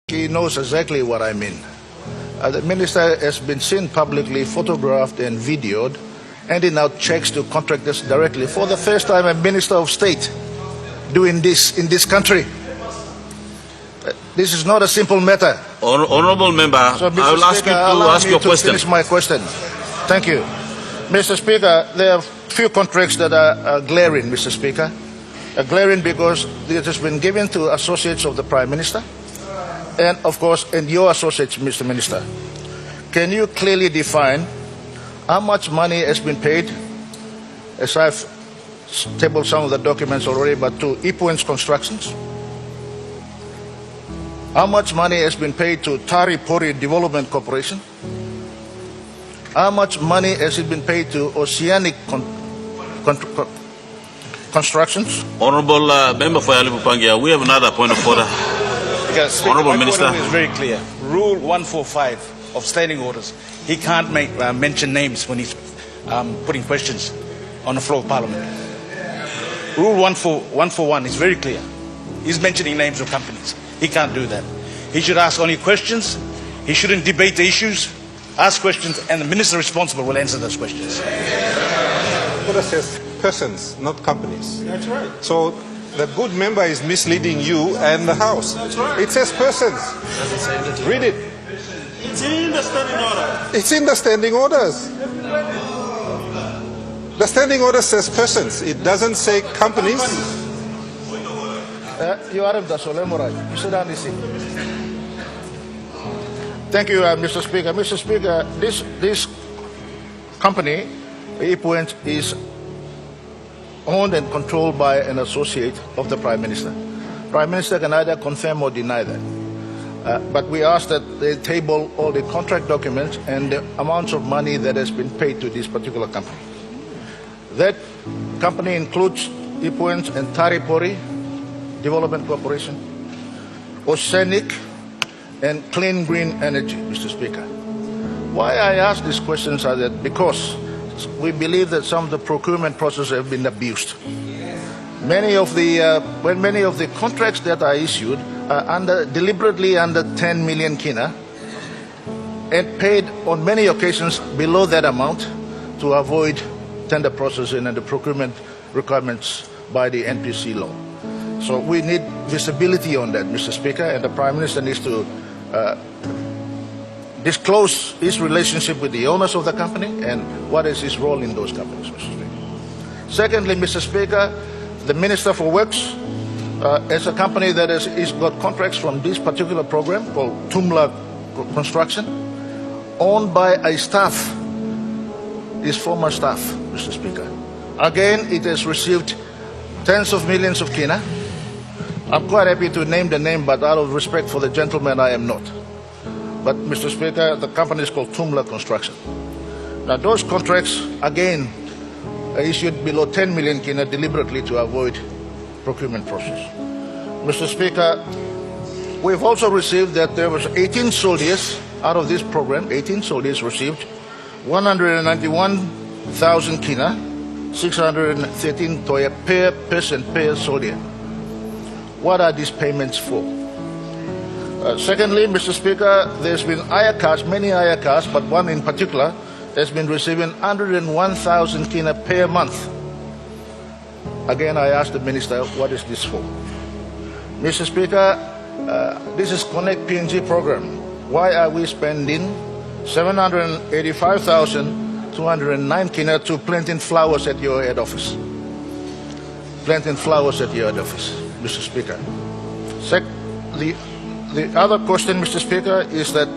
He knows exactly what I mean. The minister has been seen publicly photographed and videoed, handing out checks to contractors directly. For the first time, a minister of state doing this in this country. This is not a simple matter. Honourable member, So, I will ask you to ask your question. Finish my question. Thank you. Mr. Speaker, there are few contracts that are glaring, Mr. Speaker. Glaring because it has been given to associates of the Prime Minister and, of course, and your associates, Mr. Minister. Can you clearly define how much money has been paid, as I've tabled some of the documents already, but to Ipuen's Constructions? How much money has been paid to Tari Pori Development Corporation? How much money has it been paid to Oceanic Constructions? Honourable member for Yalipupangia, we have another point of order. Honourable Minister. My point is very clear. Rule 145 of standing orders. He can't mention names when he's putting questions on the floor of Parliament. Rule 141 is very clear. He's mentioning names of companies. He can't do that. He should ask only questions. He shouldn't debate the issues. Ask questions, and the minister responsible will answer those questions. Order says persons, not companies. That's right. So the good member is misleading you and the House. That's right. It says persons. Read it. It's in the standing order. It's in the standing orders. The standing order says persons. It doesn't say companies. You are the Solemorai. Thank you, Mr. Speaker. Mr. Speaker, this company, Ipuen, is owned and controlled by an associate of the Prime Minister. Prime Minister can either confirm or deny that. But we ask that they table all the contract documents and the amounts of money that has been paid to this particular company. That company includes Ipuen and Tari Pori Development Corporation, Oceanic, and Clean Green Energy, Mr. Speaker. Why I ask these questions are that because we believe that some of the procurement processes have been abused. Many of the contracts that are issued are deliberately under 10 million kina and paid on many occasions below that amount to avoid tender processing and the procurement requirements by the NPC law. So we need visibility on that, Mr. Speaker, and the Prime Minister needs to disclose his relationship with the owners of the company and what is his role in those companies, Mr. Speaker. Secondly, Mr. Speaker, the Minister for Works is a company that has got contracts from this particular program called Tumla Construction, owned by a staff, his former staff, Mr. Speaker. Again, it has received tens of millions of kina. I'm quite happy to name the name, but out of respect for the gentleman, I am not. But, Mr. Speaker, the company is called Tumla Construction. Now, those contracts, again, are issued below 10 million kina deliberately to avoid procurement process. Mr. Speaker, we've also received that there was 18 soldiers out of this program, 18 soldiers received 191,000 kina, 613 toya per person per soldier. What are these payments for? Secondly, Mr. Speaker, there's been IACAS, many IACAS, but one in particular has been receiving 101,000 kina per month. Again, I ask the Minister, what is this for? Mr. Speaker, this is Connect PNG program. Why are we spending 785,209 kina to planting flowers at your head office? Planting flowers at your head office, Mr. Speaker. The other question, Mr. Speaker, is that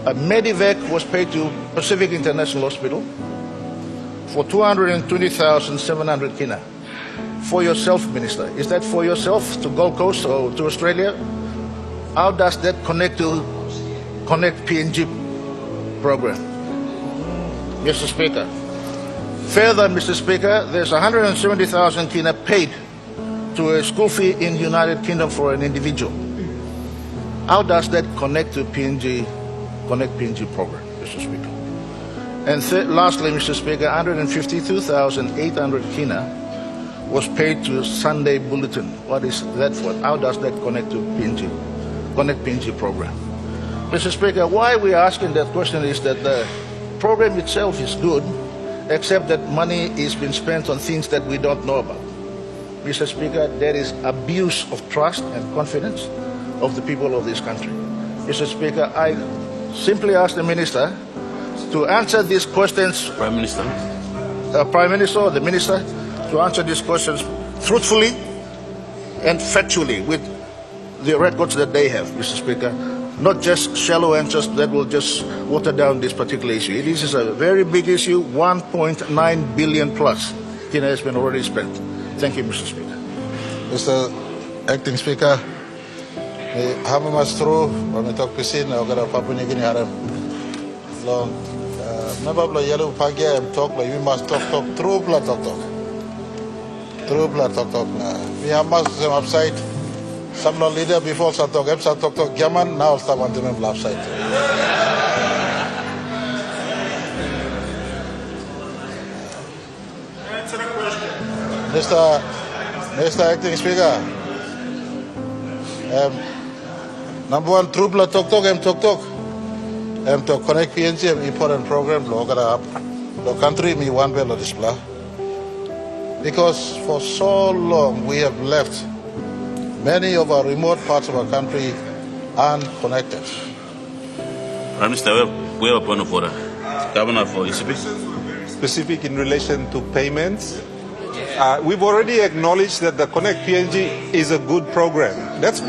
a Medivac was paid to Pacific International Hospital for 220,700 kina. For yourself, Minister. Is that for yourself to Gold Coast or to Australia? How does that connect to Connect PNG program? Mr. Speaker. Further, Mr. Speaker, there's 170,000 kina paid to a school fee in United Kingdom for an individual. How does that connect to Connect PNG program, Mr. Speaker? And lastly, Mr. Speaker, 152,800 kina was paid to Sunday Bulletin. What is that for? How does that connect to PNG? Connect PNG program. Mr. Speaker, why we are asking that question is that the program itself is good, except that money is being spent on things that we don't know about. Mr. Speaker, there is abuse of trust and confidence of the people of this country. Mr. Speaker, I simply ask the Minister to answer these questions. Prime Minister. Prime Minister or the Minister to answer these questions truthfully and factually with the records that they have, Mr. Speaker. Not just shallow answers that will just water down this particular issue. This is a very big issue, 1.9 billion plus has been already spent. Thank you, Mr. Speaker. Mr. Acting Speaker, hama mas through, kami talk pisin, o kada papuni gini haram. Long, nababla yellow pagi, talk like we must talk through blood talk. Through blood talk. We have must some upside. Some leader before sa talk, Yaman now start wanting them upside. Answer the question. Mr. Acting Speaker, number one, true blood talk, to connect PNG, important program, the country, me one bell of display. Because for so long we have left many of our remote parts of our country unconnected. Prime Minister, we have a point of order. Governor for ECP. Specific in relation to payments. We've already acknowledged that the Connect PNG is a good program. That's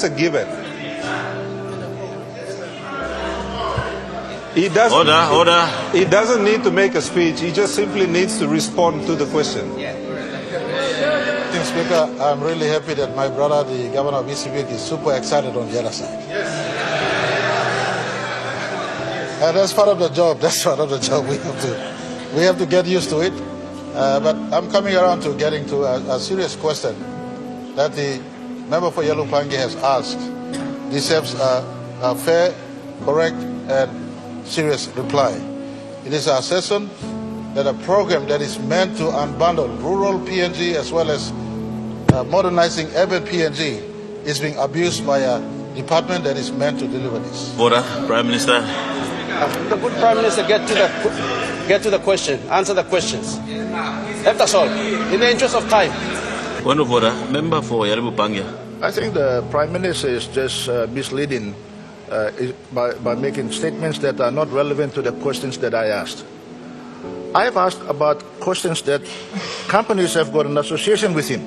a given. Order. He doesn't need to make a speech. He just simply needs to respond to the question. Acting Speaker, I'm really happy that my brother, the Governor of ECB, is super excited on the other side. And that's part of the job. We have to get used to it. But I'm coming around to getting to a serious question that the member for Yalupangi has asked. Deserves a fair, correct, and serious reply. It is our assessment that a program that is meant to unbundle rural PNG as well as modernizing urban PNG is being abused by a department that is meant to deliver this. Order. Prime Minister. The good Prime Minister get to the question, answer the questions. Let us all, in the interest of time. Point of order. Member for Yalibupangia. I think the Prime Minister is just misleading by making statements that are not relevant to the questions that I asked. I have asked about questions that companies have got an association with him.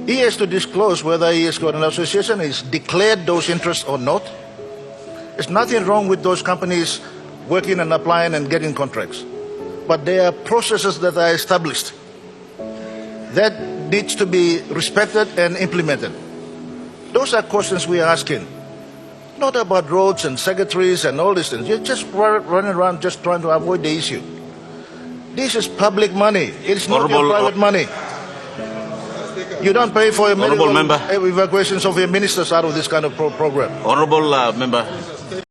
He has to disclose whether he has got an association, he's declared those interests or not. There's nothing wrong with those companies working and applying and getting contracts. But there are processes that are established that needs to be respected and implemented. Those are questions we are asking. Not about roads and secretaries and all these things. You're just running around just trying to avoid the issue. This is public money. It's not your private money. You don't pay for your medical evacuations of your ministers out of this kind of program. Honorable Member.